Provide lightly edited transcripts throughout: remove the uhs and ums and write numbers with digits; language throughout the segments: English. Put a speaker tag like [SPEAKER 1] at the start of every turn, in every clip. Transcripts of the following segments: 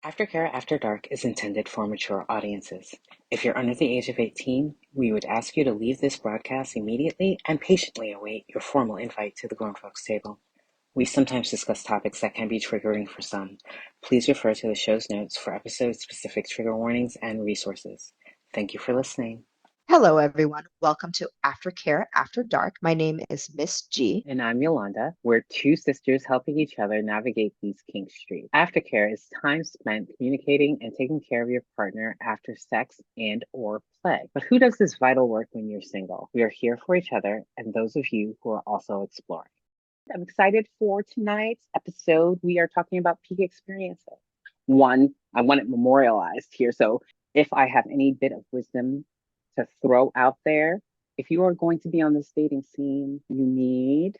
[SPEAKER 1] Aftercare After Dark is intended for mature audiences. If you're under the age of 18, we would ask you to leave this broadcast immediately and patiently await your formal invite to the grown folks table. We sometimes discuss topics that can be triggering for some. Please refer to the show's notes for episode-specific trigger warnings and resources. Thank you for listening.
[SPEAKER 2] Hello, everyone. Welcome to Aftercare After Dark. My name is Miss G.
[SPEAKER 1] And I'm Yolanda. We're two sisters helping each other navigate these kink streets. Aftercare is time spent communicating and taking care of your partner after sex and or play. But who does this vital work when you're single? We are here for each other and those of you who are also exploring. I'm excited for tonight's episode. We are talking about peak experiences. One, I want it memorialized here. So if I have any bit of wisdom to throw out there, if you are going to be on this dating scene, you need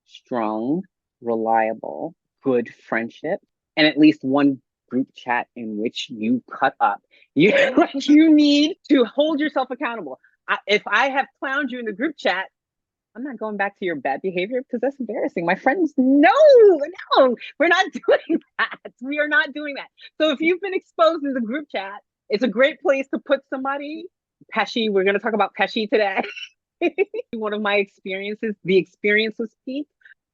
[SPEAKER 1] strong, reliable, good friendship, and at least one group chat in which you cut up. You need to hold yourself accountable. If I have clowned you in the group chat, I'm not going back to your bad behavior because that's embarrassing. My friends, no, we're not doing that. We are not doing that. So if you've been exposed in the group chat, it's a great place to put somebody. Pesci, we're going to talk about Pesci today. One of my experiences, the experience was peak.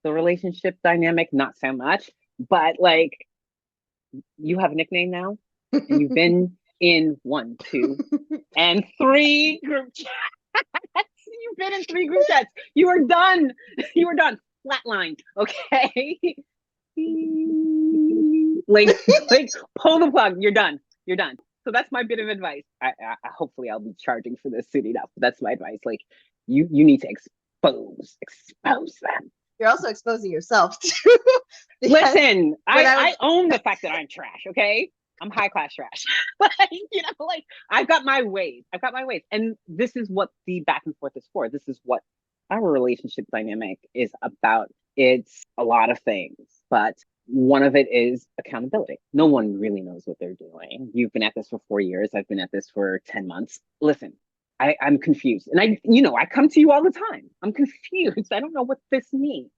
[SPEAKER 1] The relationship dynamic, not so much. But like, you have a nickname now, and you've been in 1, 2, and 3 group chats. You've been in 3 group chats. You are done. You are done. Flatlined. Okay. like pull the plug. You're done. You're done. So that's my bit of advice. I hopefully I'll be charging for this soon enough. But that's my advice. Like you need to expose them.
[SPEAKER 2] You're also exposing yourself too.
[SPEAKER 1] Listen, I own the fact that I'm trash. Okay. I'm high class trash. Like I've got my ways. And this is what the back and forth is for. This is what our relationship dynamic is about. It's a lot of things, but one of it is accountability. No one really knows what they're doing. You've been at this for 4 years. I've been at this for 10 months. Listen, I'm confused. And I come to you all the time. I'm confused. I don't know what this means.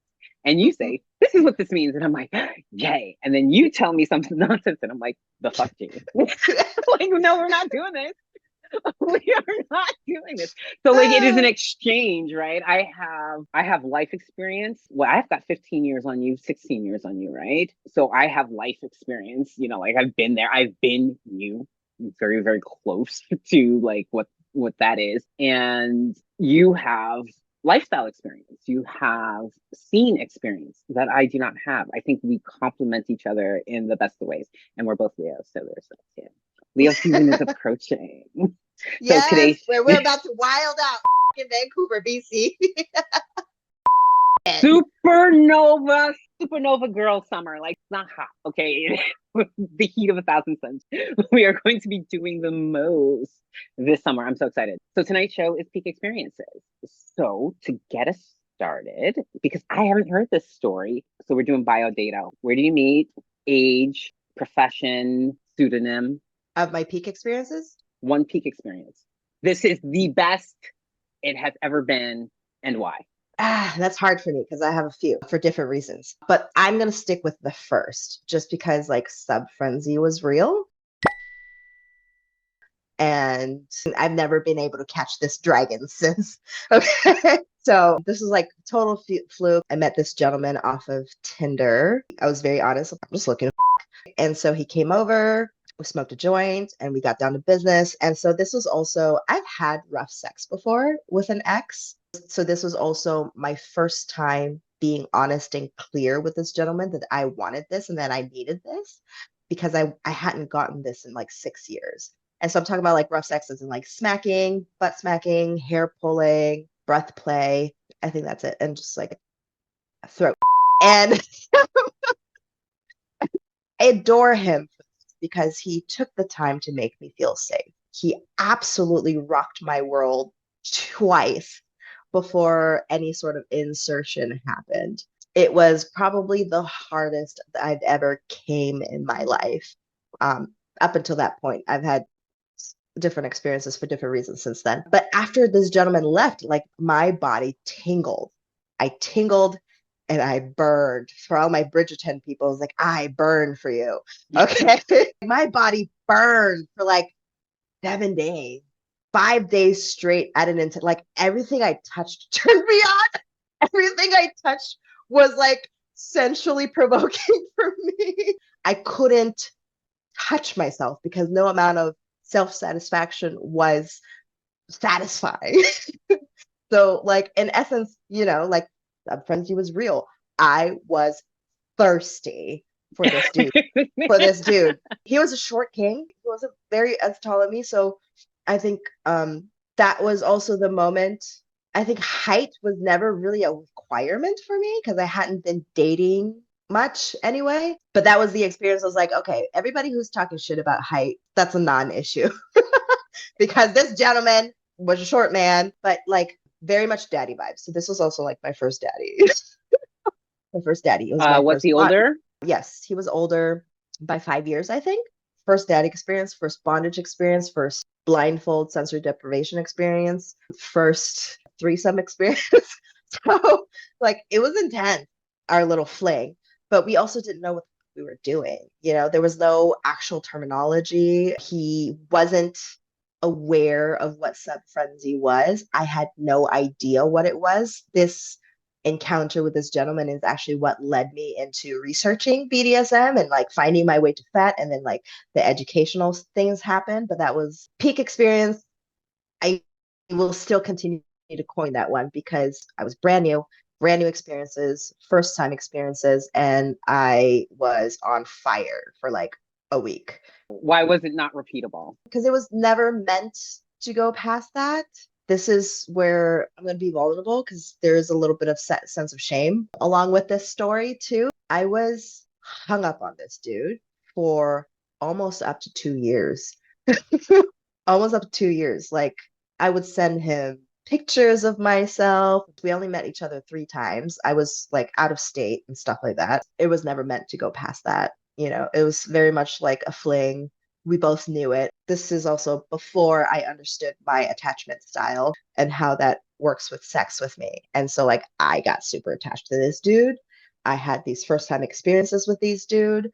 [SPEAKER 1] And you say, this is what this means. And I'm like, yay. And then you tell me something nonsense. And I'm like, the fuck, G. Like, no, we're not doing this. We are not doing this. So like it is an exchange, right? I have life experience. Well, I've got 15 years on you, 16 years on you, right? So I have life experience, like I've been there. I've been you very, very close to like what that is. And you have lifestyle experience. You have scene experience that I do not have. I think we complement each other in the best of ways. And we're both Leo, so there's that. Yeah. Leo season is approaching.
[SPEAKER 2] Yes, so today we're about to wild out in Vancouver, BC.
[SPEAKER 1] supernova girl summer. Like, it's not hot, okay? The heat of 1,000 suns. We are going to be doing the most this summer. I'm so excited. So tonight's show is peak experiences. So to get us started, because I haven't heard this story, so we're doing bio data. Where do you meet? Age, profession, pseudonym.
[SPEAKER 2] Of my peak experiences?
[SPEAKER 1] One peak experience. This is the best it has ever been, and why?
[SPEAKER 2] That's hard for me because I have a few for different reasons. But I'm going to stick with the first just because like sub frenzy was real. And I've never been able to catch this dragon since. Okay. So this was like total fluke. I met this gentleman off of Tinder. I was very honest. I'm just looking. And so he came over. We smoked a joint and we got down to business. And so this was also, I've had rough sex before with an ex. So this was also my first time being honest and clear with this gentleman that I wanted this and that I needed this because I hadn't gotten this in like 6 years. And so I'm talking about like rough sexes and like smacking, butt smacking, hair pulling, breath play. I think that's it. And just like throat. And I adore him because he took the time to make me feel safe. He absolutely rocked my world twice before any sort of insertion happened. It was probably the hardest that I've ever came in my life. Up until that point, I've had different experiences for different reasons since then. But after this gentleman left, like my body tingled. I tingled and I burned for all my Bridgerton people. It was like, I burned for you. Okay. My body burned for like 7 days, 5 days straight at an instant. Like everything I touched turned me on. Everything I touched was like sensually provoking for me. I couldn't touch myself because no amount of self-satisfaction was satisfying. So, like, in essence, like frenzy was real. I was thirsty for this dude. For this dude. He was a short king. He wasn't very as tall as me. So I think that was also the moment. I think height was never really a requirement for me because I hadn't been dating much anyway. But that was the experience. I was like, okay, everybody who's talking shit about height, that's a non-issue. Because this gentleman was a short man, but like very much daddy vibes. So this was also like my first daddy. My first daddy. It was my
[SPEAKER 1] Was
[SPEAKER 2] first
[SPEAKER 1] he older?
[SPEAKER 2] Yes, he was older by 5 years, I think. First dad experience, first bondage experience, first blindfold sensory deprivation experience, first threesome experience. So, like, it was intense, our little fling, but we also didn't know what we were doing. There was no actual terminology. He wasn't aware of what sub frenzy was. I had no idea what it was. This encounter with this gentleman is actually what led me into researching BDSM and like finding my way to fat, and then like the educational things happened. But that was peak experience. I will still continue to coin that one because I was brand new experiences, first time experiences, and I was on fire for like a week.
[SPEAKER 1] Why was it not repeatable?
[SPEAKER 2] Because it was never meant to go past that. This is where I'm going to be vulnerable because there is a little bit of sense of shame along with this story too. I was hung up on this dude for almost up to 2 years. Almost up to 2 years. Like I would send him pictures of myself. We only met each other 3 times. I was like out of state and stuff like that. It was never meant to go past that. It was very much like a fling. We both knew it. This is also before I understood my attachment style and how that works with sex with me. And so like I got super attached to this dude. I had these first time experiences with this dude.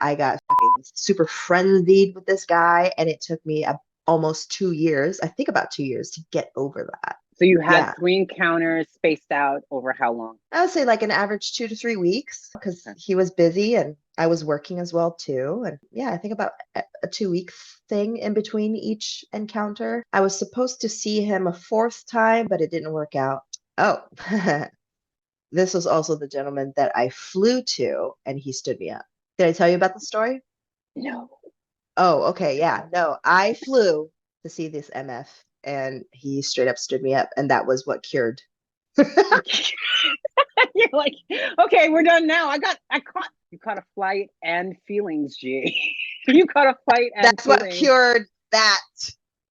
[SPEAKER 2] I got super frenzied with this guy, and it took me almost 2 years, I think about 2 years, to get over that.
[SPEAKER 1] So you had 3 encounters spaced out over how long?
[SPEAKER 2] I would say like an average 2 to 3 weeks because he was busy and I was working as well too. And yeah, I think about a 2 week thing in between each encounter. I was supposed to see him a fourth time, but it didn't work out. Oh, this was also the gentleman that I flew to and he stood me up. Did I tell you about the story?
[SPEAKER 1] No.
[SPEAKER 2] Oh, okay. Yeah. No, I flew to see this MF and he straight up stood me up. And that was what cured.
[SPEAKER 1] You're like, okay, we're done now. You caught a flight and feelings, G. You caught a flight and
[SPEAKER 2] That's
[SPEAKER 1] feelings.
[SPEAKER 2] What cured that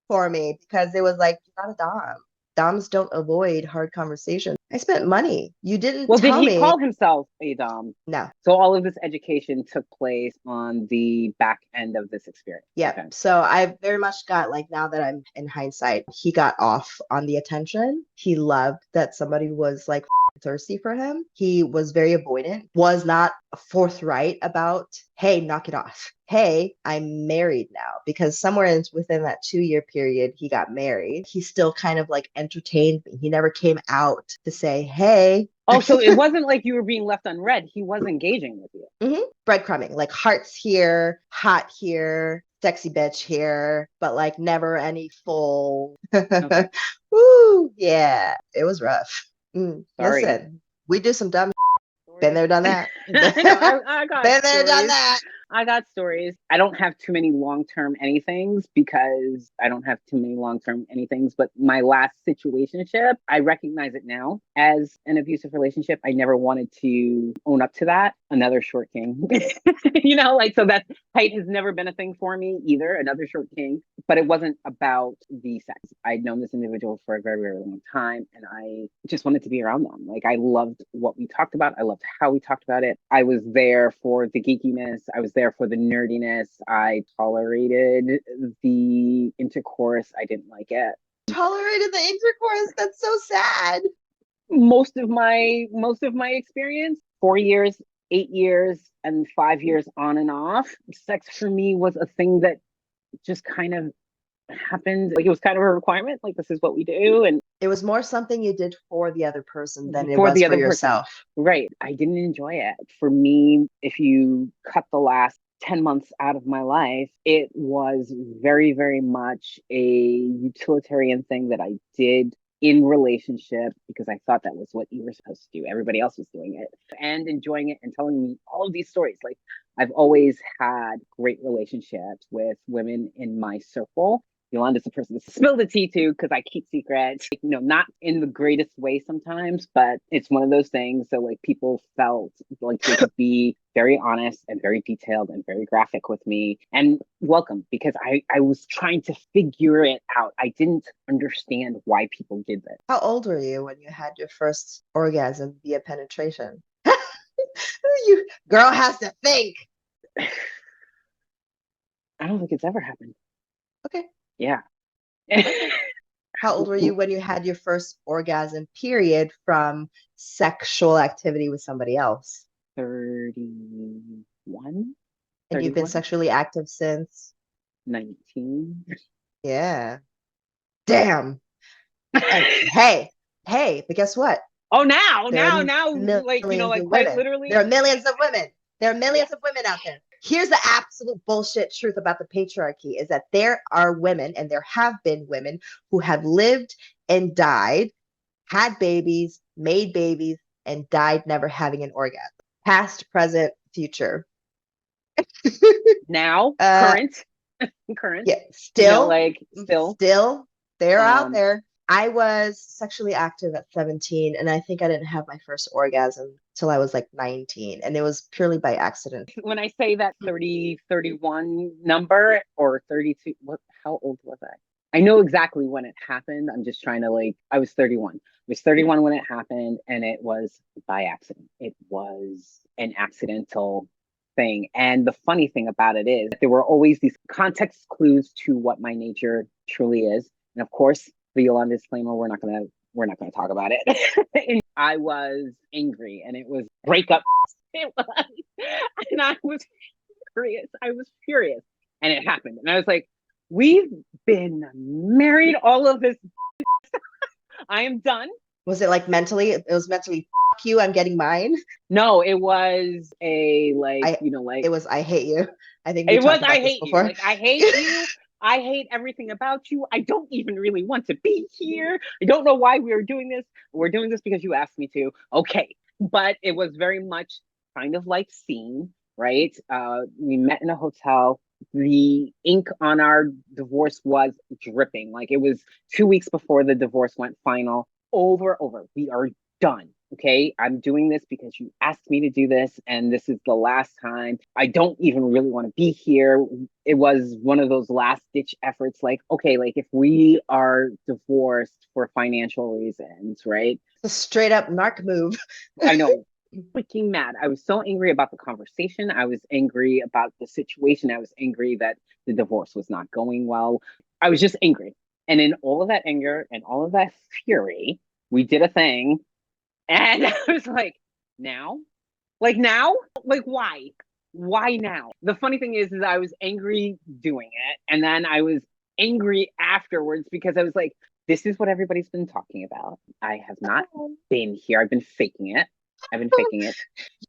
[SPEAKER 2] for me because it was like, you're not a Dom. Doms don't avoid hard conversations. I spent money. You didn't tell me.
[SPEAKER 1] Did he call himself a Dom?
[SPEAKER 2] No.
[SPEAKER 1] So all of this education took place on the back end of this experience.
[SPEAKER 2] Yeah. Okay. So I very much got like, now that I'm in hindsight, he got off on the attention. He loved that somebody was like thirsty for him. He was very avoidant, was not forthright about, hey, knock it off. Hey, I'm married now, because somewhere within that 2 year period, he got married. He still kind of like entertained me. He never came out to say, hey.
[SPEAKER 1] Oh, so it wasn't like you were being left unread. He was engaging with you.
[SPEAKER 2] Mm-hmm. Breadcrumbing, like hearts here, hot here, sexy bitch here, but like never any full. Okay. Woo, yeah, it was rough. Listen, we do some dumb. Been there, done that.
[SPEAKER 1] I got
[SPEAKER 2] been there, done that.
[SPEAKER 1] I got stories. I don't have too many long-term anythings because I don't have too many long-term anythings, but my last situationship, I recognize it now as an abusive relationship. I never wanted to own up to that. Another short king, so that height has never been a thing for me either. Another short king, but it wasn't about the sex. I'd known this individual for a very, very long time, and I just wanted to be around them. Like I loved what we talked about. I loved how we talked about it. I was there for the geekiness. I was there for the nerdiness. I tolerated the intercourse. I didn't like it.
[SPEAKER 2] Tolerated the intercourse? That's so sad.
[SPEAKER 1] most of my experience, 4 years, 8 years, and 5 years on and off. Sex for me was a thing that just kind of happened. Like it was kind of a requirement. Like this is what we do, and
[SPEAKER 2] It was more something you did for the other person than it
[SPEAKER 1] for
[SPEAKER 2] was
[SPEAKER 1] the
[SPEAKER 2] for
[SPEAKER 1] other person.
[SPEAKER 2] yourself.
[SPEAKER 1] Right. I didn't enjoy it. For me, if you cut the last 10 months out of my life, it was very, very much a utilitarian thing that I did in relationship because I thought that was what you were supposed to do. Everybody else was doing it and enjoying it and telling me all of these stories. Like I've always had great relationships with women in my circle. Yolanda's the person to spill the tea to because I keep secrets, not in the greatest way sometimes, but it's one of those things. So like people felt like they could be very honest and very detailed and very graphic with me and welcome because I was trying to figure it out. I didn't understand why people did this.
[SPEAKER 2] How old were you when you had your first orgasm via penetration? You girl has to think.
[SPEAKER 1] I don't think it's ever happened.
[SPEAKER 2] Okay.
[SPEAKER 1] Yeah.
[SPEAKER 2] How old were you when you had your first orgasm period from sexual activity with somebody else?
[SPEAKER 1] 31,
[SPEAKER 2] And you've been
[SPEAKER 1] 31,
[SPEAKER 2] sexually active since?
[SPEAKER 1] 19.
[SPEAKER 2] Yeah. Damn. And hey, but guess what?
[SPEAKER 1] Oh, now,
[SPEAKER 2] There are
[SPEAKER 1] like,
[SPEAKER 2] millions
[SPEAKER 1] like
[SPEAKER 2] of
[SPEAKER 1] quite
[SPEAKER 2] women.
[SPEAKER 1] literally.
[SPEAKER 2] There are millions of women. There are
[SPEAKER 1] Yeah.
[SPEAKER 2] millions of women out there. Here's the absolute bullshit truth about the patriarchy is that there are women, and there have been women who have lived and died, had babies, made babies, and died never having an orgasm. Past, present, future.
[SPEAKER 1] Now,
[SPEAKER 2] uh,
[SPEAKER 1] current,
[SPEAKER 2] yeah, still,
[SPEAKER 1] like still.
[SPEAKER 2] still, they're out
[SPEAKER 1] Um,
[SPEAKER 2] there. I was sexually active at 17, and I think I didn't have my first orgasm till I was like 19, and it was purely by accident.
[SPEAKER 1] when I say that 30, 31 number or 32, how old was I? I know exactly when it happened. I'm just trying to like, I was 31. I was 31 when it happened, and it was by accident. It was an accidental thing. And the funny thing about it is there were always these context clues to what my nature truly is. And of course, the Yolanda disclaimer, we're not gonna talk about it. And I was angry and it was breakup. It was, and I was furious. I was furious. And it happened. And I was like, we've been married all of this. I am done.
[SPEAKER 2] Was it like mentally? It was mentally, fuck you, I'm getting mine.
[SPEAKER 1] No, it was a like,
[SPEAKER 2] I
[SPEAKER 1] like
[SPEAKER 2] it was I hate you. I think we
[SPEAKER 1] it was
[SPEAKER 2] talked
[SPEAKER 1] I
[SPEAKER 2] about this
[SPEAKER 1] hate you.
[SPEAKER 2] before.
[SPEAKER 1] Like I hate you. I hate everything about you. I don't even really want to be here. I don't know why we are doing this. We're doing this because you asked me to. Okay. But it was very much kind of like scene, right? We met in a hotel. The ink on our divorce was dripping. Like it was 2 weeks before the divorce went final. Over. We are done. Okay, I'm doing this because you asked me to do this, and this is the last time. I don't even really want to be here. It was one of those last ditch efforts, like, okay, like if we are divorced for financial reasons, right?
[SPEAKER 2] A straight up narc move.
[SPEAKER 1] I know, freaking mad. I was so angry about the conversation. I was angry about the situation. I was angry that the divorce was not going well. I was just angry. And in all of that anger and all of that fury, we did a thing and I was like, now? Like now? Like why? Why now? The funny thing is I was angry doing it. And then I was angry afterwards because I was like, this is what everybody's been talking about. I have not been here. I've been faking it. I've been faking it.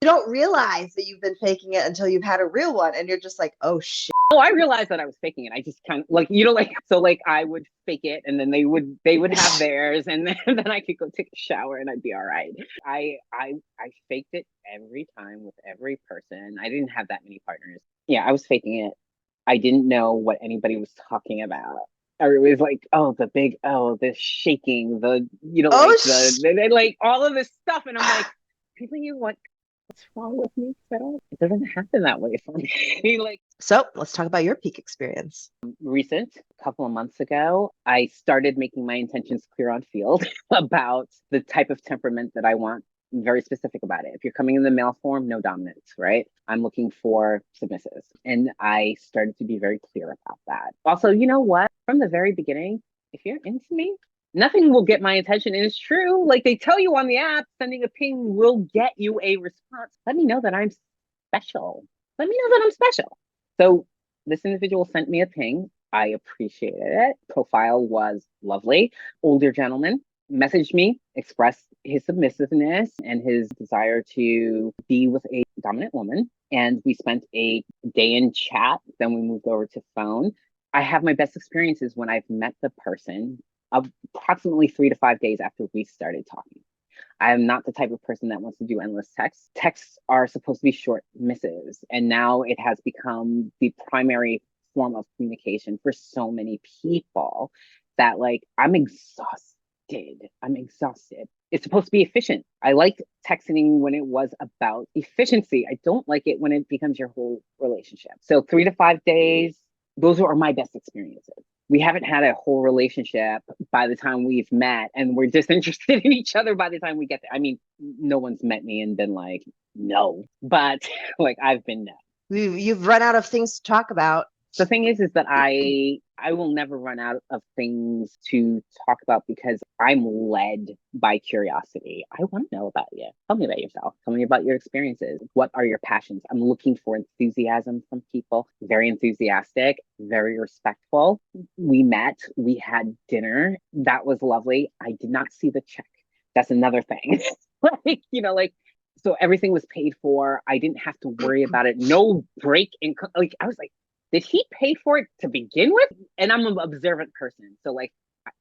[SPEAKER 2] You don't realize that you've been faking it until you've had a real one, and you're just like, oh shit.
[SPEAKER 1] Oh, I realized that I was faking it. I just kind of like, like so like I would fake it and then they would have theirs and then I could go take a shower and I'd be all right. I faked it every time with every person. I didn't have that many partners. Yeah, I was faking it. I didn't know what anybody was talking about. Or it was like, the shaking,
[SPEAKER 2] Oh
[SPEAKER 1] like all of this stuff. And I'm like, people, what's wrong with me? It doesn't happen that way for me. Like,
[SPEAKER 2] So let's talk about your peak experience.
[SPEAKER 1] recent, a couple of months ago, I started making my intentions clear on field about the type of temperament that I want. I'm very specific about it. If you're coming in the male form, no dominance, right? I'm looking for submissives. And I started to be very clear about that. Also, you know what? From the very beginning, if you're into me, Nothing will get my attention. And it's true. Like they tell you on the app, sending a ping will get you a response. Let me know that I'm special. Let me know that I'm special. So this individual sent me a ping. I appreciated it. Profile was lovely. Older gentleman messaged me, expressed his submissiveness and his desire to be with a dominant woman. And we spent a day in chat. Then we moved over to phone. I have my best experiences when I've met the person approximately 3 to 5 days after we started talking. I am not the type of person that wants to do endless texts. Texts are supposed to be short missives, and now it has become the primary form of communication for so many people that like I'm exhausted. I'm exhausted. It's supposed to be efficient. I liked texting when it was about efficiency. I don't like it when it becomes your whole relationship. So 3 to 5 days, those are my best experiences. We haven't had a whole relationship by the time we've met, and we're disinterested in each other by the time we get there. I mean, no one's met me and been like, no, but like I've been no.
[SPEAKER 2] You've run out of things to talk about.
[SPEAKER 1] The thing is that I will never run out of things to talk about because I'm led by curiosity. I want to know about you. Tell me about yourself. Tell me about your experiences. What are your passions? I'm looking for enthusiasm from people. Very enthusiastic, very respectful. We met, we had dinner. That was lovely. I did not see the check. That's another thing. Like, like so everything was paid for. I didn't have to worry about it. No break in like I was like, did he pay for it to begin with? And I'm an observant person. So like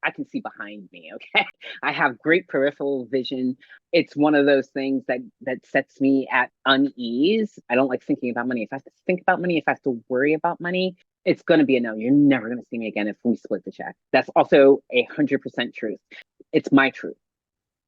[SPEAKER 1] I can see behind me, okay? I have great peripheral vision. It's one of those things that sets me at unease. I don't like thinking about money. If I have to think about money, if I have to worry about money, it's going to be a no. You're never going to see me again if we split the check. That's also 100% truth. It's my truth.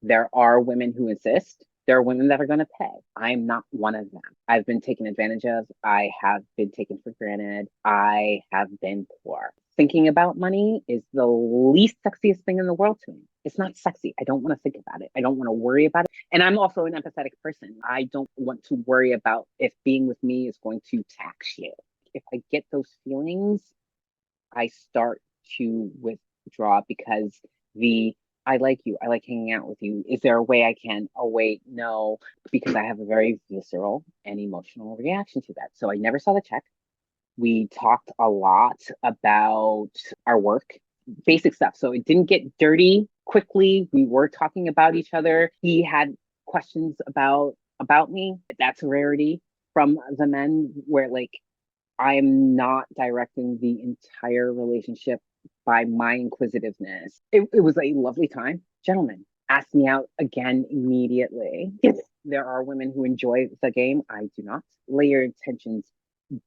[SPEAKER 1] There are women who insist. There are women that are going to pay. I'm not one of them. I've been taken advantage of. I have been taken for granted. I have been poor. Thinking about money is the least sexiest thing in the world to me. It's not sexy. I don't want to think about it. I don't want to worry about it. And I'm also an empathetic person. I don't want to worry about if being with me is going to tax you. If I get those feelings, I start to withdraw because I like you. I like hanging out with you. Is there a way I can? Oh, wait, no, because I have a very visceral and emotional reaction to that. So I never saw the check. We talked a lot about our work, basic stuff. So it didn't get dirty quickly. We were talking about each other. He had questions about me. That's a rarity from the men where like I'm not directing the entire relationship by my inquisitiveness. It was a lovely time. Gentlemen, ask me out again immediately. There are women who enjoy the game. I do not. Lay your intentions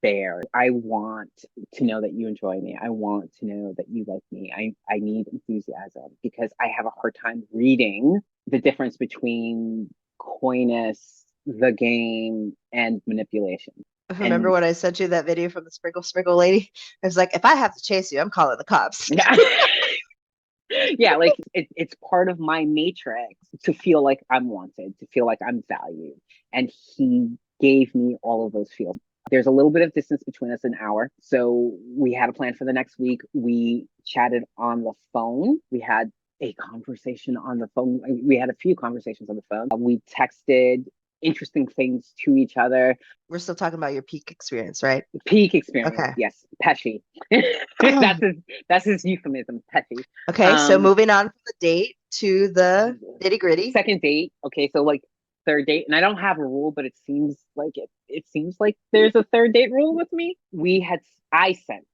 [SPEAKER 1] bare. I want to know that you enjoy me. I want to know that you like me. I need enthusiasm because I have a hard time reading the difference between coyness, the game, and manipulation.
[SPEAKER 2] Remember when I sent you that video from the sprinkle sprinkle lady? I was like, if I have to chase you, I'm calling the cops.
[SPEAKER 1] Yeah. Yeah, like it's part of my matrix to feel like I'm wanted, to feel like I'm valued. And he gave me all of those feels. There's a little bit of distance between us, an hour. So we had a plan for the next week. We chatted on the phone. We had a conversation on the phone. We had a few conversations on the phone. We texted interesting things to each other.
[SPEAKER 2] We're still talking about your peak experience, right?
[SPEAKER 1] Peak experience,
[SPEAKER 2] Okay.
[SPEAKER 1] yes. Peshy. that's his euphemism, peshy.
[SPEAKER 2] Okay, so moving on from the date to the nitty gritty.
[SPEAKER 1] Second date. Okay, so like third date, and I don't have a rule, but it seems like it seems like there's a third date rule with me. I sent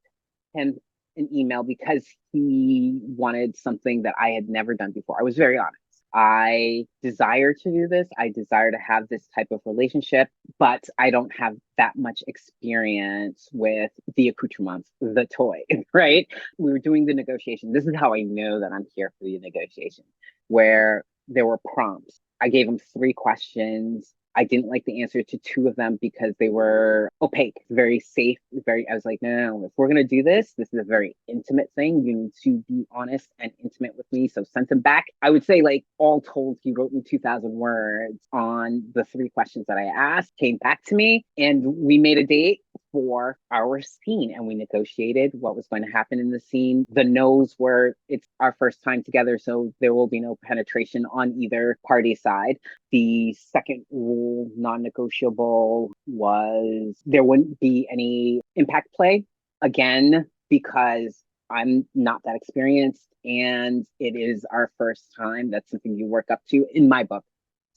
[SPEAKER 1] him an email because he wanted something that I had never done before. I was very honest. I desire to do this. I desire to have this type of relationship, but I don't have that much experience with the accoutrements, the toy, right? We were doing the negotiation. This is how I know that I'm here for the negotiation, where there were prompts. I gave him 3 questions. I didn't like the answer to 2 of them because they were opaque, very safe, I was like, no, if we're going to do this is a very intimate thing. You need to be honest and intimate with me. So sent him back. I would say like all told, he wrote me 2,000 words on the 3 questions that I asked, came back to me and we made a date for our scene, and we negotiated what was going to happen in the scene. The no's were, it's our first time together, so there will be no penetration on either party side. The second rule, non-negotiable, was there wouldn't be any impact play. Again, because I'm not that experienced and it is our first time. That's something you work up to, in my book,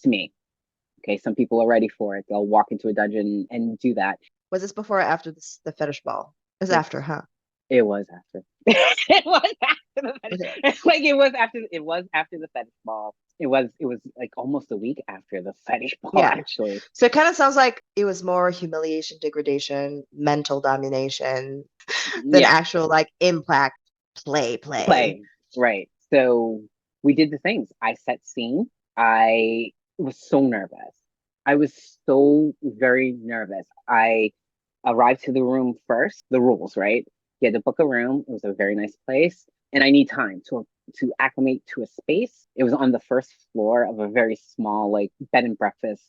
[SPEAKER 1] to me. Okay, some people are ready for it. They'll walk into a dungeon and do that.
[SPEAKER 2] Was this before or after the fetish ball? It was after, huh?
[SPEAKER 1] It was after. It was after the fetish.
[SPEAKER 2] Okay.
[SPEAKER 1] Like it was after the fetish ball. It was like almost a week after the fetish ball,
[SPEAKER 2] Yeah.
[SPEAKER 1] actually.
[SPEAKER 2] So it kind of sounds like it was more humiliation, degradation, mental domination than
[SPEAKER 1] Yeah,
[SPEAKER 2] actual like impact play.
[SPEAKER 1] play. Right. So we did the things. I set scene. I was so nervous. I was so very nervous. I arrived to the room first, the rules, right? You had to book a room. It was a very nice place. And I need time to acclimate to a space. It was on the first floor of a very small, like, bed and breakfast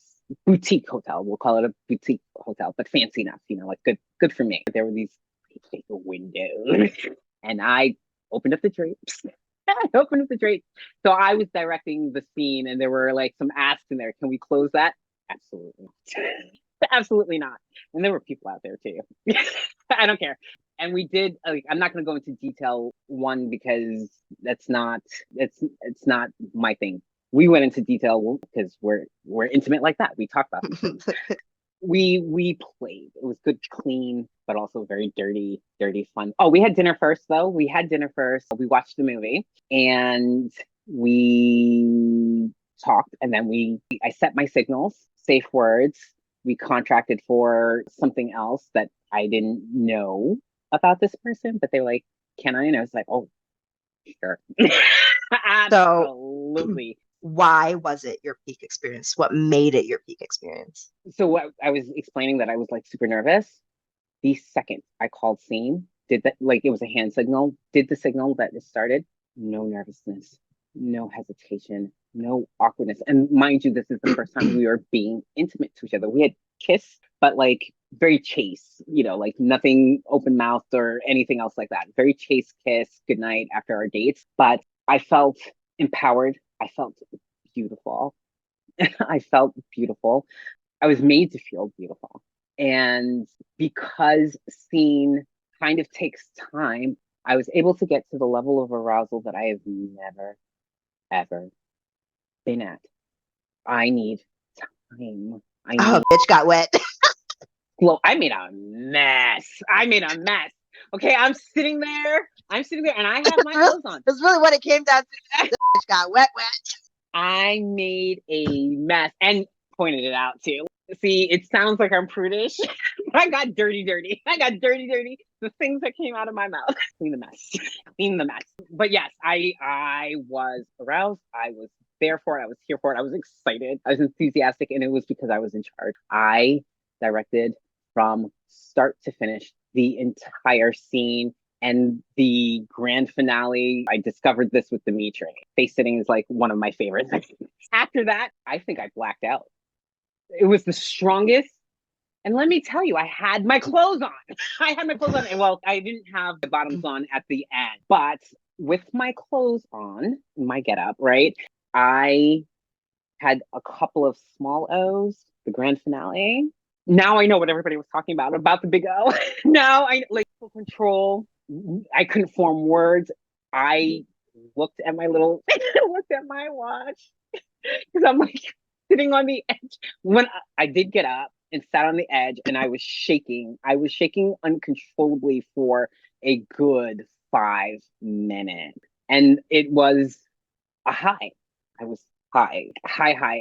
[SPEAKER 1] boutique hotel. We'll call it a boutique hotel, but fancy enough, like good for me. There were these big windows. And I opened up the drapes. I opened up the drapes. So I was directing the scene and there were like some asks in there. Can we close that? Absolutely not. Absolutely not. And there were people out there too. I don't care. And we did, like, I'm not going to go into detail one because it's not my thing. We went into detail because we're intimate like that. We talk about these things. We played. It was good, clean, but also very dirty fun. Oh, we had dinner first though. We had dinner first. We watched the movie and we talked, and then I set my signals, safe words. We contracted for something else that I didn't know about this person, but they were like, "Can I?" And I was like, "Oh, sure." Absolutely.
[SPEAKER 2] Why was it your peak experience? What made it your peak experience?
[SPEAKER 1] So what I was explaining, that I was like super nervous. The second I called scene, did that, like, it was a hand signal, did the signal that it started, no nervousness, no hesitation, no awkwardness. And mind you, this is the first time we were being intimate to each other. We had kissed, but like very chaste, like nothing open mouthed or anything else like that. Very chaste kiss, good night after our dates. But I felt empowered. I felt beautiful. I felt beautiful. I was made to feel beautiful. And because scene kind of takes time, I was able to get to the level of arousal that I have never, ever been at. I need time. I
[SPEAKER 2] Oh,
[SPEAKER 1] need
[SPEAKER 2] bitch got wet.
[SPEAKER 1] flow. I made a mess. Okay, I'm sitting there, and I have my clothes on.
[SPEAKER 2] That's really what it came down to. The bitch got wet.
[SPEAKER 1] I made a mess and pointed it out too. See, it sounds like I'm prudish, but I got dirty. I got dirty. The things that came out of my mouth. Clean the mess. Clean the mess. But yes, I was aroused. I was there for it. I was here for it. I was excited. I was enthusiastic, and it was because I was in charge. I directed from start to finish the entire scene. And the grand finale, I discovered this with Dimitri. Face sitting is like one of my favorite things. After that, I think I blacked out. It was the strongest. And let me tell you, I had my clothes on. I had my clothes on. And well, I didn't have the bottoms on at the end, but with my clothes on, my getup, right? I had a couple of small O's, the grand finale. Now I know what everybody was talking about the big O. Now I like full control. I couldn't form words. I looked at looked at my watch because I'm like sitting on the edge. When I did get up and sat on the edge, and I was shaking. I was shaking uncontrollably for a good 5 minutes, and it was a high. I was high.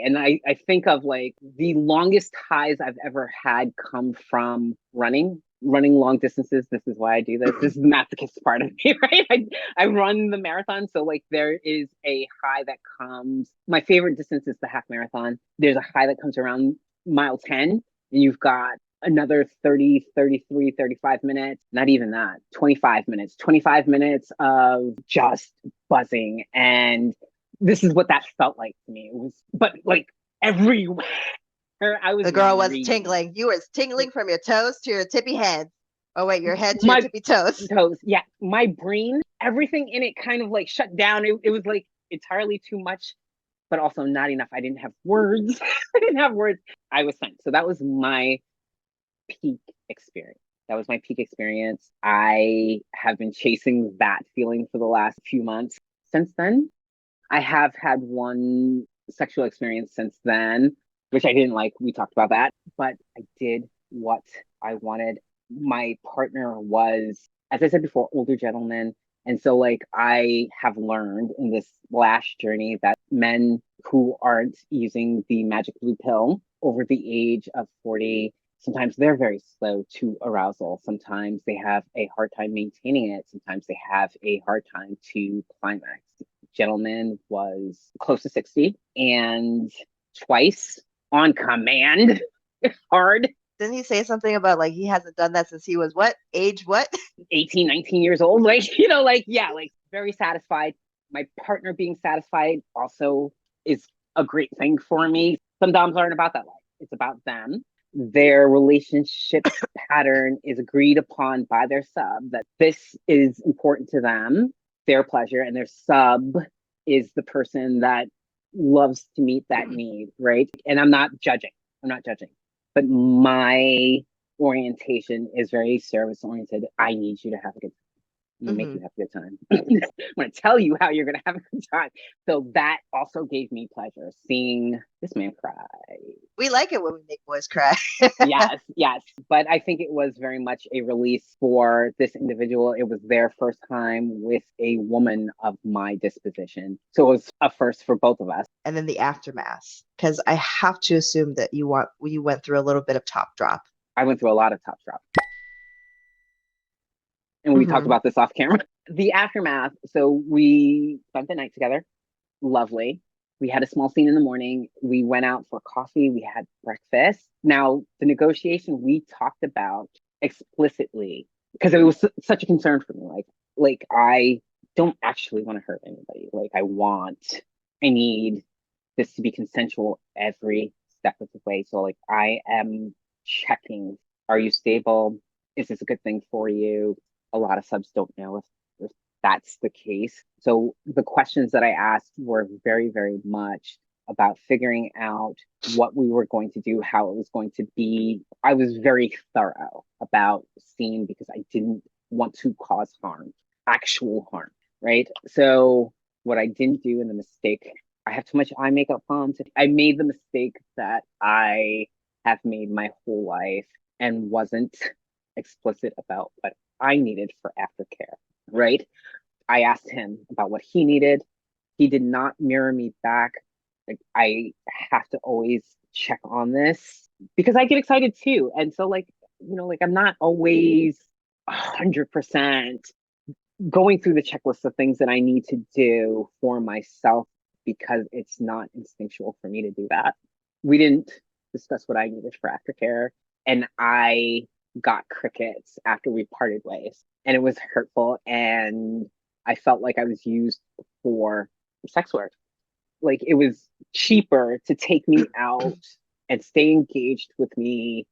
[SPEAKER 1] And I think of like the longest highs I've ever had come from running long distances. This is why I do this. This is the masochist part of me, right? I run the marathon. So like there is a high that comes. My favorite distance is the half marathon. There's a high that comes around mile 10, and you've got another 30, 33, 35 minutes, not even that, 25 minutes of just buzzing. And this is what that felt like to me. It was, but like everywhere. I was
[SPEAKER 2] The girl was
[SPEAKER 1] reading.
[SPEAKER 2] tingling. You were tingling from your toes to your tippy head. Oh wait, your head to your
[SPEAKER 1] My
[SPEAKER 2] tippy toes.
[SPEAKER 1] toes, yeah, my brain, everything in it kind of like shut down. It was like entirely too much, but also not enough. I didn't have words. I didn't have words. I was sent. So that was my peak experience. That was my peak experience. I have been chasing that feeling for the last few months. Since then, I have had one sexual experience since then, which I didn't like. We talked about that, but I did what I wanted. My partner was, as I said before, older gentleman. And so, like, I have learned in this last journey that men who aren't using the magic blue pill over the age of 40, sometimes they're very slow to arousal. Sometimes they have a hard time maintaining it. Sometimes they have a hard time to climax. Gentleman was close to 60 and twice on command, hard,
[SPEAKER 2] Didn't he say something about like he hasn't done that since he was what? Age what?
[SPEAKER 1] 18, 19 years old. Like, like, yeah, like very satisfied. My partner being satisfied also is a great thing for me. Some doms aren't about that life. It's about them. Their relationship pattern is agreed upon by their sub that this is important to them, their pleasure, and their sub is the person that loves to meet that need, right? And I'm not judging. I'm not judging. But my orientation is very service oriented. I need you to have a good time. I'm gonna make you have a good time. I'm gonna tell you how you're gonna have a good time. So that also gave me pleasure seeing this man cry.
[SPEAKER 2] We like it when we make boys cry.
[SPEAKER 1] Yes, yes. But I think it was very much a release for this individual. It was their first time with a woman of my disposition. So it was a first for both of us.
[SPEAKER 2] And then the aftermath, because I have to assume that you went through a little bit of top drop.
[SPEAKER 1] I went through a lot of top drop. And we talked
[SPEAKER 2] Mm-hmm.
[SPEAKER 1] about this off camera. The aftermath. So we spent the night together. Lovely. We had a small scene in the morning. We went out for coffee. We had breakfast. Now, the negotiation we talked about explicitly because it was such a concern for me. Like I don't actually want to hurt anybody. Like I need this to be consensual every step of the way. So like I am checking. Are you stable? Is this a good thing for you? A lot of subs don't know if that's the case. So the questions that I asked were very, very much about figuring out what we were going to do, how it was going to be. I was very thorough about seeing because I didn't want to cause harm, actual harm, right? So what I didn't do in the mistake, I have too much eye makeup on. I made the mistake that I have made my whole life and wasn't explicit about what I needed for aftercare, right? I asked him about what he needed. He did not mirror me back. Like I have to always check on this because I get excited too. And so like, like I'm not always 100% going through the checklist of things that I need to do for myself because it's not instinctual for me to do that. We didn't discuss what I needed for aftercare, and I got crickets after we parted ways, and it was hurtful, and I felt like I was used for sex work. Like it was cheaper to take me out and stay engaged with me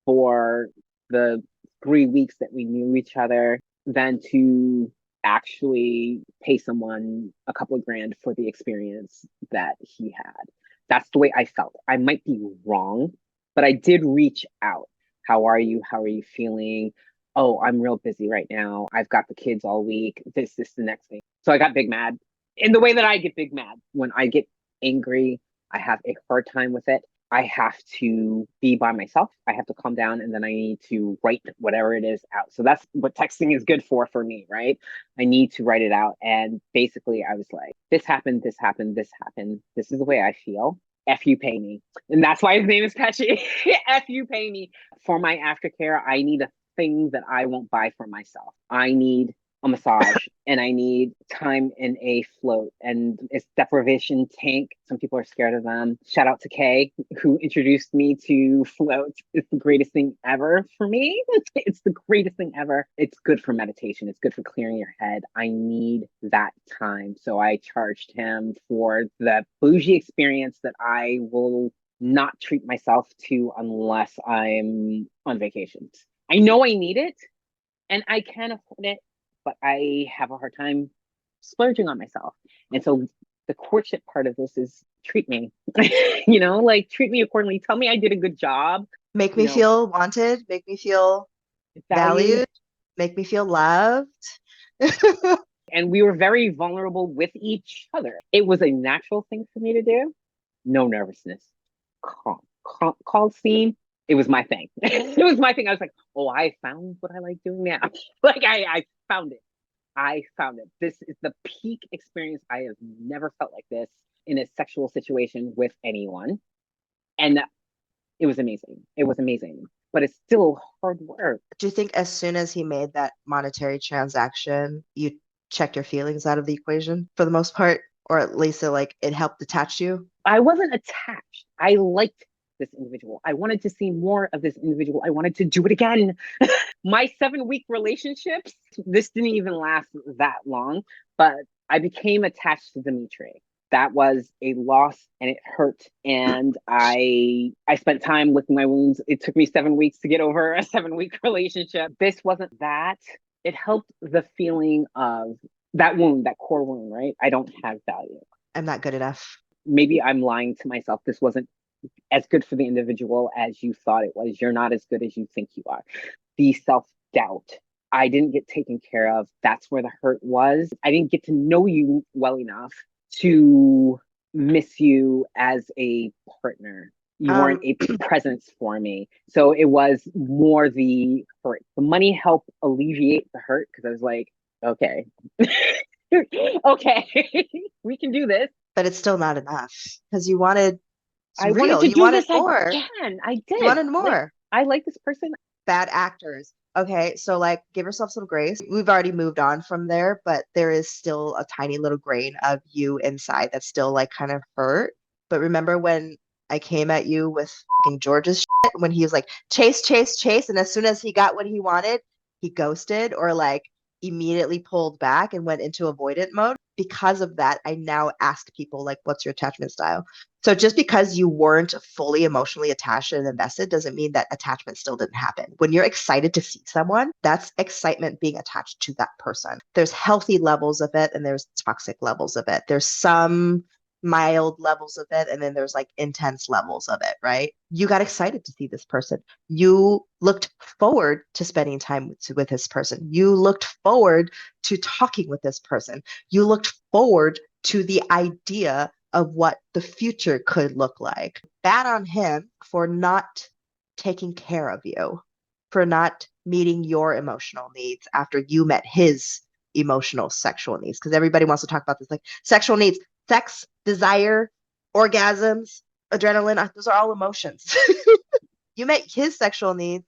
[SPEAKER 1] for the 3 weeks that we knew each other than to actually pay someone a couple of grand for the experience that he had. That's the way I felt. I might be wrong, but I did reach out. How are you? How are you feeling? Oh, I'm real busy right now. I've got the kids all week. This, the next thing. So I got big mad in the way that I get big mad. When I get angry, I have a hard time with it. I have to be by myself. I have to calm down and then I need to write whatever it is out. So that's what texting is good for me, right? I need to write it out. And basically, I was like, this happened, this happened, this happened. This is the way I feel. F you pay me. And that's why his name is Petchy. F you pay me. For my aftercare, I need a thing that I won't buy for myself. I need a massage and I need time in a float. And it's deprivation tank. Some people are scared of them. Shout out to Kay, who introduced me to floats. It's the greatest thing ever for me. It's the greatest thing ever. It's good for meditation. It's good for clearing your head. I need that time. So I charged him for the bougie experience that I will not treat myself to unless I'm on vacations. I know I need it and I can afford it, but I have a hard time splurging on myself. And so the courtship part of this is treat me, like treat me accordingly. Tell me I did a good job,
[SPEAKER 2] Make
[SPEAKER 1] you
[SPEAKER 2] me
[SPEAKER 1] know,
[SPEAKER 2] feel wanted, make me feel
[SPEAKER 1] valued.
[SPEAKER 2] valued, make me feel loved.
[SPEAKER 1] And we were very vulnerable with each other. It was a natural thing for me to do. No nervousness. Call scene. It was my thing. It was my thing. I was like, oh, I found what I like doing now. Like I found it. I found it. This is the peak experience. I have never felt like this in a sexual situation with anyone. And it was amazing. It was amazing. But it's still hard work.
[SPEAKER 2] Do you think as soon as he made that monetary transaction, you checked your feelings out of the equation for the most part? Or at least it helped detach you?
[SPEAKER 1] I wasn't attached. I liked this individual. I wanted to see more of this individual. I wanted to do it again. My 7-week relationships, this didn't even last that long, but I became attached to Dimitri. That was a loss and it hurt. And I spent time licking my wounds. It took me 7 weeks to get over a 7-week relationship. This wasn't that. It helped the feeling of that wound, that core wound, right? I don't have value.
[SPEAKER 2] I'm not good enough.
[SPEAKER 1] Maybe I'm lying to myself. This wasn't as good for the individual as you thought it was. You're not as good as you think you are. The self doubt. I didn't get taken care of. That's where the hurt was. I didn't get to know you well enough to miss you as a partner. You weren't
[SPEAKER 2] Um,
[SPEAKER 1] a presence for me. So it was more the hurt. The money helped alleviate the hurt because I was like, okay, okay, we can do this.
[SPEAKER 2] but it's still not enough because you wanted it's
[SPEAKER 1] I wanted
[SPEAKER 2] real.
[SPEAKER 1] to
[SPEAKER 2] You
[SPEAKER 1] do
[SPEAKER 2] wanted
[SPEAKER 1] this
[SPEAKER 2] more.
[SPEAKER 1] again. I
[SPEAKER 2] You
[SPEAKER 1] did.
[SPEAKER 2] wanted
[SPEAKER 1] Like,
[SPEAKER 2] more.
[SPEAKER 1] I like this person.
[SPEAKER 2] Bad actors. Okay, so give yourself some grace. We've already moved on from there, but there is still a tiny little grain of you inside that's still kind of hurt. But remember when I came at you with fucking George's shit when he was like chase, chase, chase, and as soon as he got what he wanted, he ghosted or immediately pulled back and went into avoidant mode. Because of that, I now ask people what's your attachment style? So just because you weren't fully emotionally attached and invested doesn't mean that attachment still didn't happen. When you're excited to see someone, that's excitement being attached to that person. There's healthy levels of it and there's toxic levels of it. There's some mild levels of it and then there's intense levels of it, right? You got excited to see this person. You looked forward to spending time with this person. You looked forward to talking with this person. You looked forward to the idea of what the future could look like. Bad on him for not taking care of you, for not meeting your emotional needs after you met his emotional sexual needs. Because everybody wants to talk about this sexual needs, sex, desire, orgasms, adrenaline, those are all emotions. You met his sexual needs,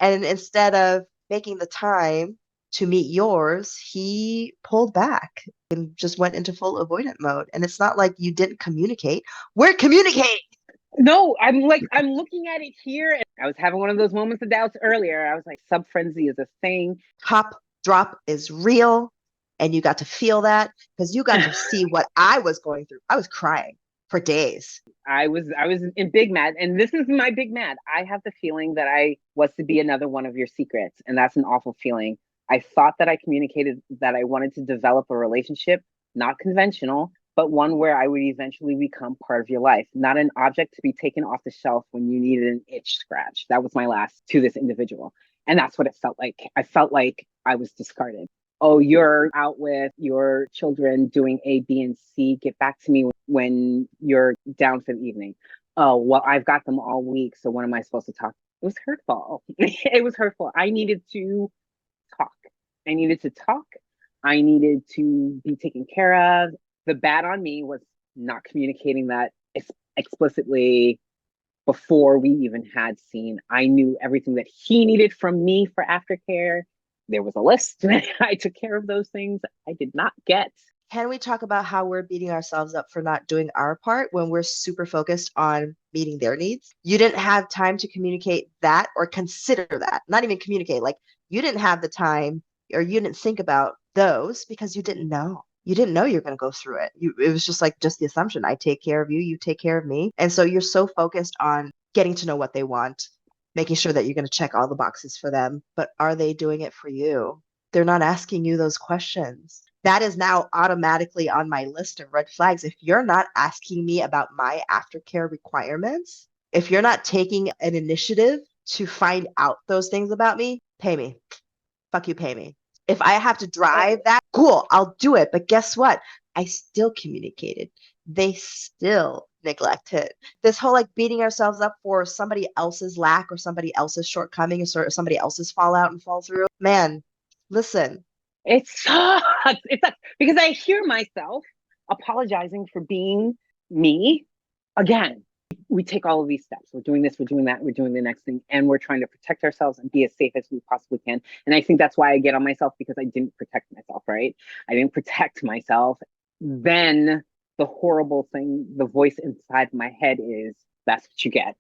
[SPEAKER 2] and instead of making the time to meet yours, he pulled back and just went into full avoidant mode. And it's not like you didn't communicate. We're communicating.
[SPEAKER 1] No, I'm looking at it here. And I was having one of those moments of doubts earlier. I was like, sub frenzy is a thing.
[SPEAKER 2] Top drop is real. And you got to feel that because you got to see what I was going through. I was crying for days.
[SPEAKER 1] I was in big mad, and this is my big mad. I have the feeling that I was to be another one of your secrets, and that's an awful feeling. I thought that I communicated that I wanted to develop a relationship, not conventional, but one where I would eventually become part of your life, not an object to be taken off the shelf when you needed an itch scratch. That was my last to this individual. And that's what it felt like. I felt like I was discarded. Oh, you're out with your children doing A, B, and C. Get back to me when you're down for the evening. Oh, well, I've got them all week. So when am I supposed to talk? It was hurtful. It was hurtful. I needed to talk. I needed to talk. I needed to be taken care of. The bad on me was not communicating that explicitly before we even had seen. I knew everything that he needed from me for aftercare. There was a list. I took care of those things I did not get.
[SPEAKER 2] Can we talk about how we're beating ourselves up for not doing our part when we're super focused on meeting their needs? You didn't have time to communicate that or consider that, not even communicate. You didn't have the time or you didn't think about those because you didn't know. You didn't know you're going to go through it. It was just like just the assumption. I take care of you, you take care of me. And so you're so focused on getting to know what they want, making sure that you're going to check all the boxes for them. But are they doing it for you? They're not asking you those questions. That is now automatically on my list of red flags. If you're not asking me about my aftercare requirements, if you're not taking an initiative to find out those things about me, pay me. Fuck you, pay me. If I have to drive that, cool, I'll do it. But guess what? I still communicated. They still neglected. This whole like beating ourselves up for somebody else's lack or somebody else's shortcoming or somebody else's fallout and fall through. Man, listen.
[SPEAKER 1] It sucks. It sucks because I hear myself apologizing for being me again. We take all of these steps. We're doing this, we're doing that, we're doing the next thing, and we're trying to protect ourselves and be as safe as we possibly can. And I think that's why I get on myself, because I didn't protect myself, right? I didn't protect myself. Then the horrible thing, the voice inside my head is, that's what you get.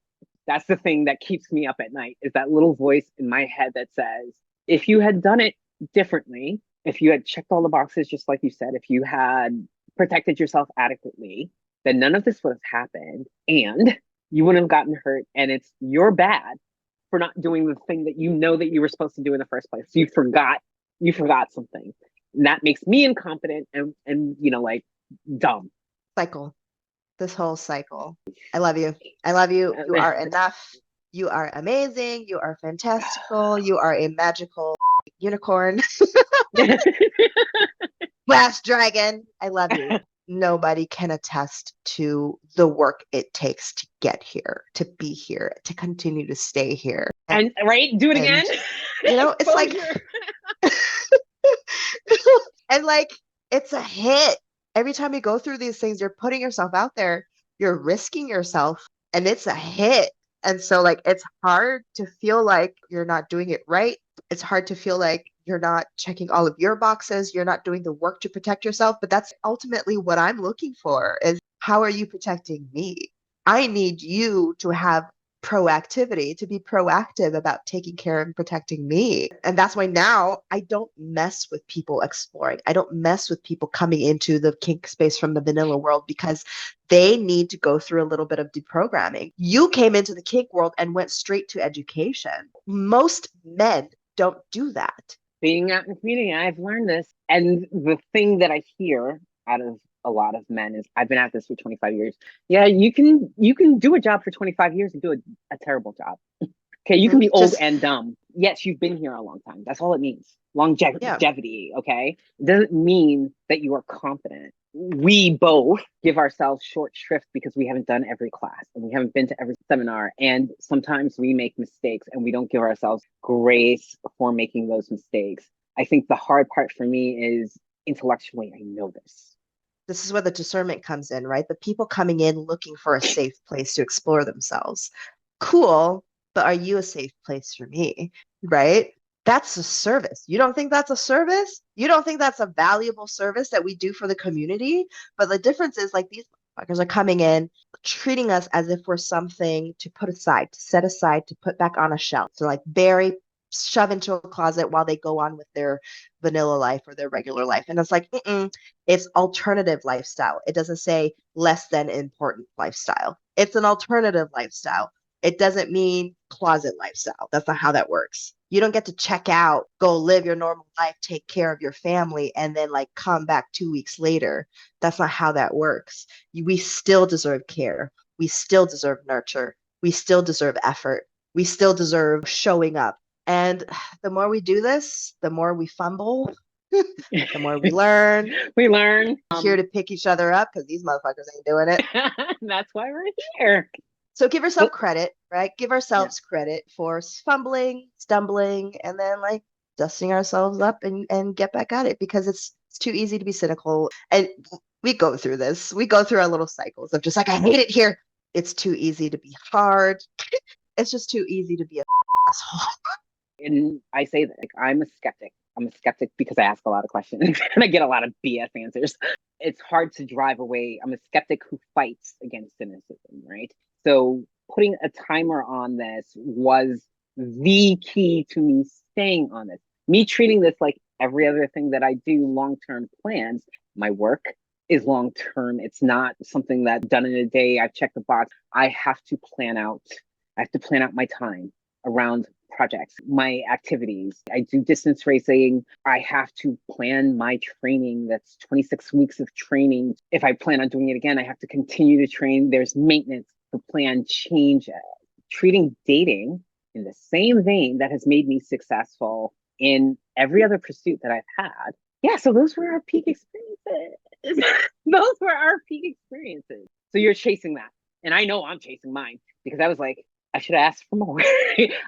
[SPEAKER 1] That's the thing that keeps me up at night, is that little voice in my head that says, if you had done it differently, if you had checked all the boxes, just like you said, if you had protected yourself adequately, then none of this would have happened and you wouldn't have gotten hurt. And it's your bad for not doing the thing that you know that you were supposed to do in the first place. You forgot something. And that makes me incompetent and like dumb.
[SPEAKER 2] Cycle. This whole cycle. I love you. I love you. You are enough. You are amazing. You are fantastical. You are a magical unicorn. Glass dragon. I love you. Nobody can attest to the work it takes to get here, to be here, to continue to stay here.
[SPEAKER 1] And right, do it again.
[SPEAKER 2] It's like, and like, it's a hit. Every time you go through these things, you're putting yourself out there, you're risking yourself, and it's a hit. And so, like, it's hard to feel like you're not doing it right. It's hard to feel like you're not checking all of your boxes. You're not doing the work to protect yourself. But that's ultimately what I'm looking for is, how are you protecting me? I need you to have proactivity, to be proactive about taking care and protecting me. And that's why now I don't mess with people exploring. I don't mess with people coming into the kink space from the vanilla world, because they need to go through a little bit of deprogramming. You came into the kink world and went straight to education. Most men don't do that.
[SPEAKER 1] Being out in the community, I've learned this. And the thing that I hear out of a lot of men is, I've been at this for 25 years. Yeah, you can do a job for 25 years and do a terrible job. Okay, you can be old and dumb. Yes, you've been here a long time. That's all it means. Longevity, okay? It doesn't mean that you are confident. We both give ourselves short shrift because we haven't done every class and we haven't been to every seminar. And sometimes we make mistakes and we don't give ourselves grace for making those mistakes. I think the hard part for me is, intellectually, I know this.
[SPEAKER 2] This is where the discernment comes in, right? The people coming in looking for a safe place to explore themselves. Cool, but are you a safe place for me, right? That's a service. You don't think that's a service? You don't think that's a valuable service that we do for the community? But the difference is, like, these motherfuckers are coming in, treating us as if we're something to put aside, to set aside, to put back on a shelf, to like bury, shove into a closet while they go on with their vanilla life or their regular life. And it's like, it's alternative lifestyle. It doesn't say less than important lifestyle. It's an alternative lifestyle. It doesn't mean closet lifestyle. That's not how that works. You don't get to check out, go live your normal life, take care of your family, and then like come back 2 weeks later. That's not how that works. We still deserve care. We still deserve nurture. We still deserve effort. We still deserve showing up. And the more we do this, the more we fumble, the more we learn.
[SPEAKER 1] We learn.
[SPEAKER 2] We're here to pick each other up because these motherfuckers ain't doing it.
[SPEAKER 1] That's why we're here.
[SPEAKER 2] So give yourself credit, right? Give ourselves credit for fumbling, stumbling, and then like dusting ourselves up and get back at it, because it's too easy to be cynical. And we go through this. We go through our little cycles of just like, I hate it here. It's too easy to be hard. It's just too easy to be a asshole.
[SPEAKER 1] And I say that, like, I'm a skeptic. I'm a skeptic because I ask a lot of questions and I get a lot of BS answers. It's hard to drive away. I'm a skeptic who fights against cynicism, right? So putting a timer on this was the key to me staying on this. Me treating this like every other thing that I do, long-term plans, My work is long term. It's not something that's done in a day. I've checked the box. I have to plan out. I have to plan out my time around projects, my activities. I do distance racing. I have to plan my training. That's 26 weeks of training. If I plan on doing it again, I have to continue to train. There's maintenance. The plan changes. Treating dating in the same vein that has made me successful in every other pursuit that I've had. Yeah, so those were our peak experiences. Those were our peak experiences. So you're chasing that. And I know I'm chasing mine because I was like, I should have asked for more.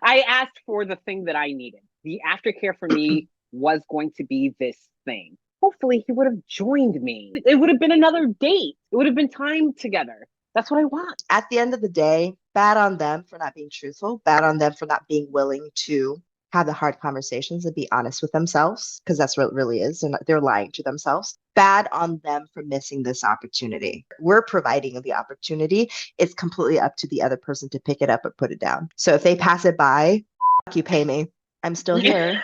[SPEAKER 1] I asked for the thing that I needed. The aftercare for me was going to be this thing. Hopefully, he would have joined me. It would have been another date. It would have been time together. That's what I want.
[SPEAKER 2] At the end of the day, bad on them for not being truthful, bad on them for not being willing to have the hard conversations and be honest with themselves, because that's what it really is. They're lying to themselves. Bad on them for missing this opportunity. We're providing the opportunity. It's completely up to the other person to pick it up or put it down. So if they pass it by, you pay me. I'm still here.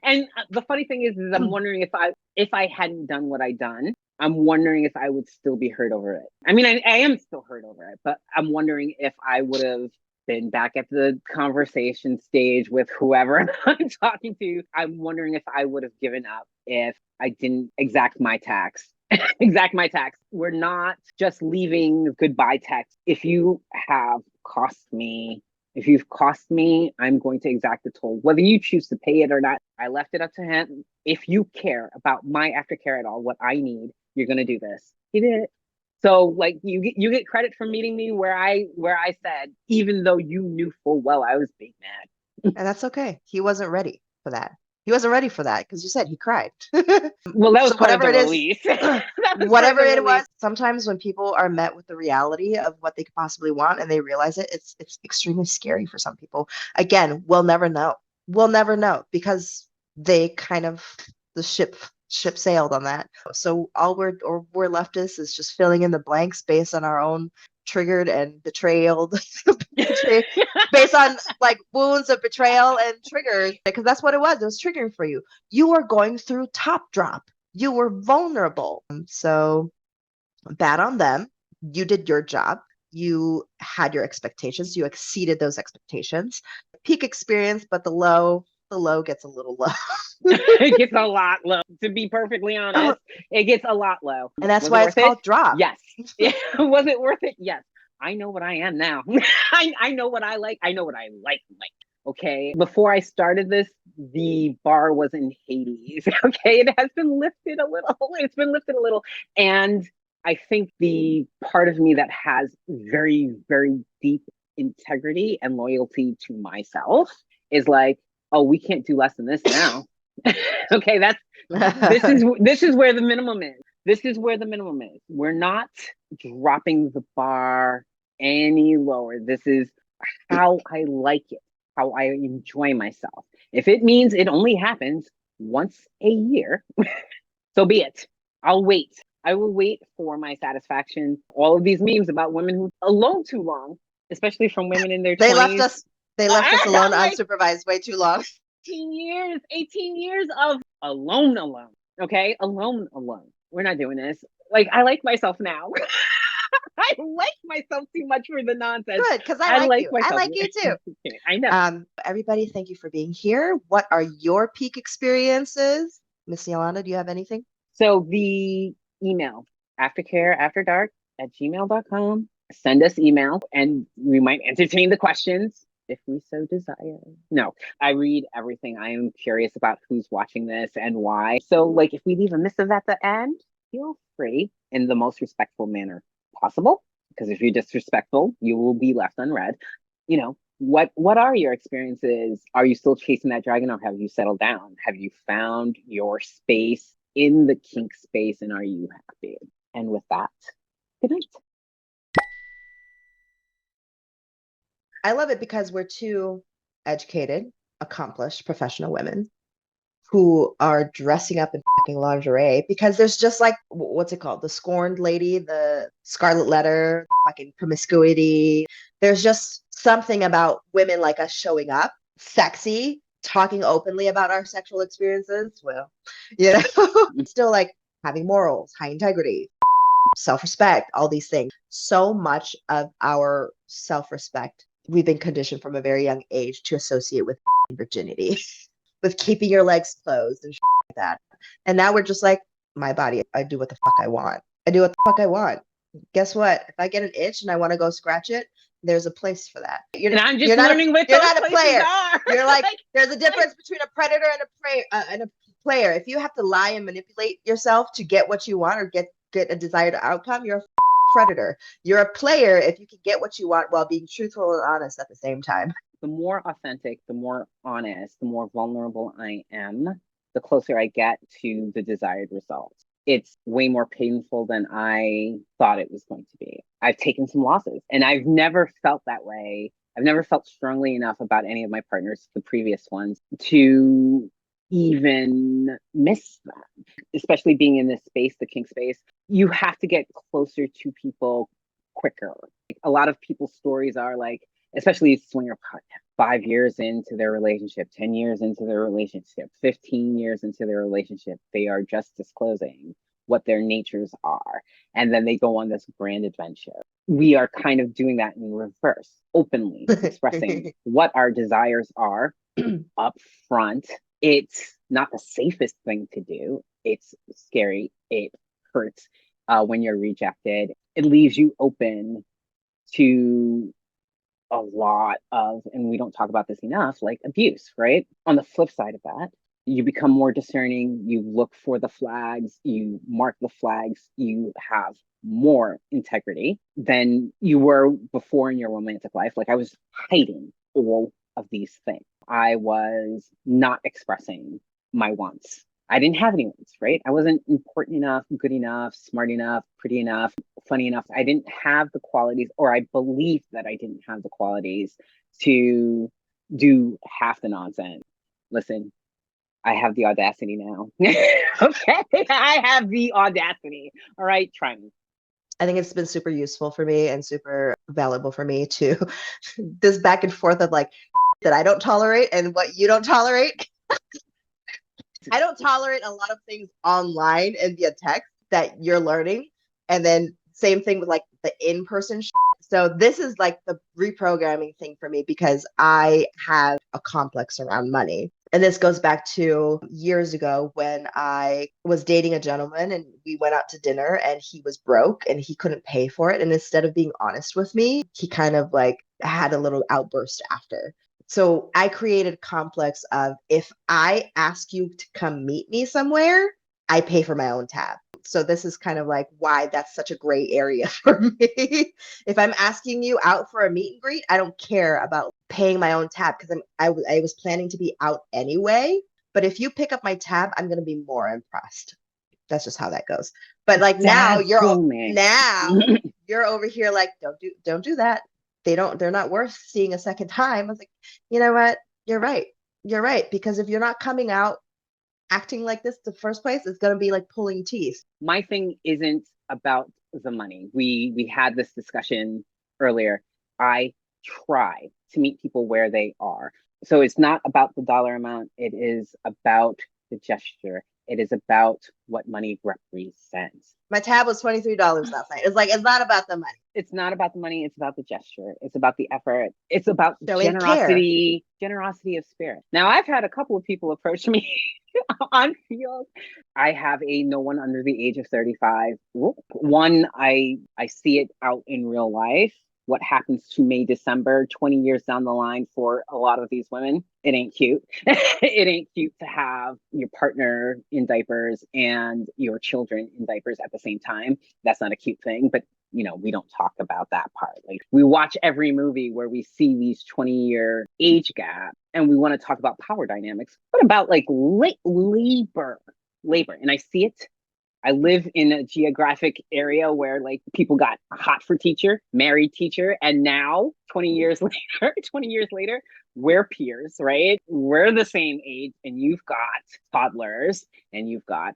[SPEAKER 1] And the funny thing is I'm wondering if I hadn't done what I done, I'm wondering if I would still be hurt over it. I mean, I am still hurt over it, but I'm wondering if I would have been back at the conversation stage with whoever I'm talking to. I'm wondering if I would have given up if I didn't exact my tax. Exact my tax. We're not just leaving goodbye text. If you have cost me, if you've cost me, I'm going to exact the toll, whether you choose to pay it or not. I left it up to him. If you care about my aftercare at all, what I need, you're going to do this. He did it. So like you get credit for meeting me where I said, even though you knew full well I was being mad.
[SPEAKER 2] And that's okay. He wasn't ready for that. He wasn't ready for that because you said he cried.
[SPEAKER 1] Well, that was
[SPEAKER 2] so
[SPEAKER 1] part
[SPEAKER 2] whatever
[SPEAKER 1] of the
[SPEAKER 2] it
[SPEAKER 1] release.
[SPEAKER 2] is, whatever it was, sometimes when people are met with the reality of what they could possibly want and they realize it, it's extremely scary for some people. Again, we'll never know. We'll never know because they kind of the ship sailed on that. So all we're left is just filling in the blanks based on our own triggered and betrayed based on like wounds of betrayal and triggers, because that's what it was triggering for you. You were going through top drop, you were vulnerable, so bad on them. You did your job, you had your expectations, you exceeded those expectations. Peak experience, but the low gets a little low.
[SPEAKER 1] It gets a lot low, to be perfectly honest. It gets a lot low.
[SPEAKER 2] And that's why it's called drop.
[SPEAKER 1] Yes. Was it worth it? Yes. I know what I am now. I know what I like. I know what I like. Okay. Before I started this, the bar was in Hades. Okay. It has been lifted a little. It's been lifted a little. And I think the part of me that has very, very deep integrity and loyalty to myself is like, oh, we can't do less than this now. Okay, this is where the minimum is. This is where the minimum is. We're not dropping the bar any lower. This is how I like it, how I enjoy myself. If it means it only happens once a year, so be it. I'll wait. I will wait for my satisfaction. All of these memes about women who alone too long, especially from women in their 20s.
[SPEAKER 2] They left us alone unsupervised way too long.
[SPEAKER 1] 18 years of alone. Okay, alone. We're not doing this. Like, I like myself now. I like myself too much for the nonsense.
[SPEAKER 2] Good, because I like you. I like you too.
[SPEAKER 1] I know.
[SPEAKER 2] Everybody, thank you for being here. What are your peak experiences? Miss Yolanda, do you have anything?
[SPEAKER 1] So the email, aftercareafterdark@gmail.com. Send us email and we might entertain the questions if we so desire. No, I read everything. I am curious about who's watching this and why. So like if we leave a missive at the end, feel free in the most respectful manner possible. Because if you're disrespectful, you will be left unread. You know, what are your experiences? Are you still chasing that dragon or have you settled down? Have you found your space in the kink space and are you happy? And with that, good night.
[SPEAKER 2] I love it because we're two educated, accomplished, professional women who are dressing up in fucking lingerie because there's just like, what's it called? The scorned lady, the scarlet letter, fucking promiscuity. There's just something about women like us showing up, sexy, talking openly about our sexual experiences. Well, you know, still like having morals, high integrity, self-respect, all these things. So much of our self-respect, we've been conditioned from a very young age to associate with virginity, with keeping your legs closed and like that. And now we're just like, my body, I do what the fuck I want. I do what the fuck I want. Guess what? If I get an itch and I want to go scratch it, there's a place for that.
[SPEAKER 1] And I'm just learning what
[SPEAKER 2] you're
[SPEAKER 1] those
[SPEAKER 2] not a
[SPEAKER 1] places
[SPEAKER 2] player.
[SPEAKER 1] are.
[SPEAKER 2] You're like, there's a difference between a predator and a player. If you have to lie and manipulate yourself to get what you want or get a desired outcome, you're a predator. You're a player if you can get what you want while being truthful and honest at the same time.
[SPEAKER 1] The more authentic, the more honest, the more vulnerable I am, the closer I get to the desired results. It's way more painful than I thought it was going to be. I've taken some losses and I've never felt that way. I've never felt strongly enough about any of my partners, the previous ones, to even miss them, especially being in this space, the kink space. You have to get closer to people quicker. A lot of people's stories are like, especially swinger partner, 5 years into their relationship, 10 years into their relationship, 15 years into their relationship, they are just disclosing what their natures are. And then they go on this grand adventure. We are kind of doing that in reverse, openly expressing what our desires are up front. It's not the safest thing to do. It's scary. It hurts when you're rejected. It leaves you open to a lot of, and we don't talk about this enough, like abuse, right? On the flip side of that, you become more discerning, you look for the flags, you mark the flags, you have more integrity than you were before in your romantic life. Like I was hiding all of these things. I was not expressing my wants. I didn't have any wants, right? I wasn't important enough, good enough, smart enough, pretty enough, funny enough. I didn't have the qualities, or I believed that I didn't have the qualities to do half the nonsense. Listen, I have the audacity now. Okay, I have the audacity. All right, try me.
[SPEAKER 2] I think it's been super useful for me and super valuable for me to this back and forth of like that I don't tolerate and what you don't tolerate. I don't tolerate a lot of things online and via text that you're learning. And then same thing with like the in-person So this is like the reprogramming thing for me because I have a complex around money. And this goes back to years ago when I was dating a gentleman and we went out to dinner and he was broke and he couldn't pay for it. And instead of being honest with me, he kind of like had a little outburst after. So I created a complex of if I ask you to come meet me somewhere, I pay for my own tab. So this is kind of like why that's such a gray area for me. If I'm asking you out for a meet and greet, I don't care about paying my own tab because I was planning to be out anyway. But if you pick up my tab, I'm going to be more impressed. That's just how that goes. But like now you're over here like don't do that. They're not worth seeing a second time. I was like, you know what? You're right. You're right. Because if you're not coming out acting like this the first place, it's going to be like pulling teeth.
[SPEAKER 1] My thing isn't about the money. We had this discussion earlier. I try to meet people where they are. So it's not about the dollar amount. It is about the gesture. It is about what money represents.
[SPEAKER 2] My tab was $23 last night. It's like, it's not about the money.
[SPEAKER 1] It's not about the money. It's about the gesture. It's about the effort. It's about
[SPEAKER 2] showing
[SPEAKER 1] generosity of spirit. Now, I've had a couple of people approach me on field. I have a no one under the age of 35. One, I see it out in real life. What happens to May, December, 20 years down the line for a lot of these women. It ain't cute. It ain't cute to have your partner in diapers and your children in diapers at the same time. That's not a cute thing, but you know, we don't talk about that part. Like we watch every movie where we see these 20-year age gap and we want to talk about power dynamics. What about like labor? And I see it. I live in a geographic area where like people got hot for teacher, married teacher, and now 20 years later, we're peers, right? We're the same age, and you've got toddlers and you've got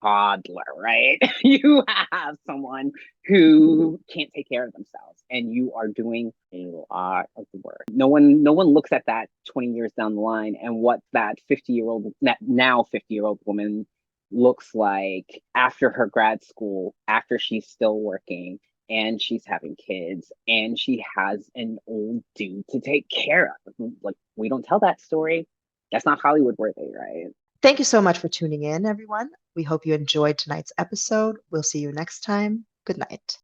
[SPEAKER 1] toddler, right? You have someone who can't take care of themselves, and you are doing a lot of the work. No one looks at that 20 years down the line and what that 50-year-old, that now 50-year-old woman looks like after her grad school, after she's still working and she's having kids and she has an old dude to take care of. Like, we don't tell that story. That's not Hollywood worthy, right?
[SPEAKER 2] Thank you so much for tuning in, everyone. We hope you enjoyed tonight's episode. We'll see you next time. Good night.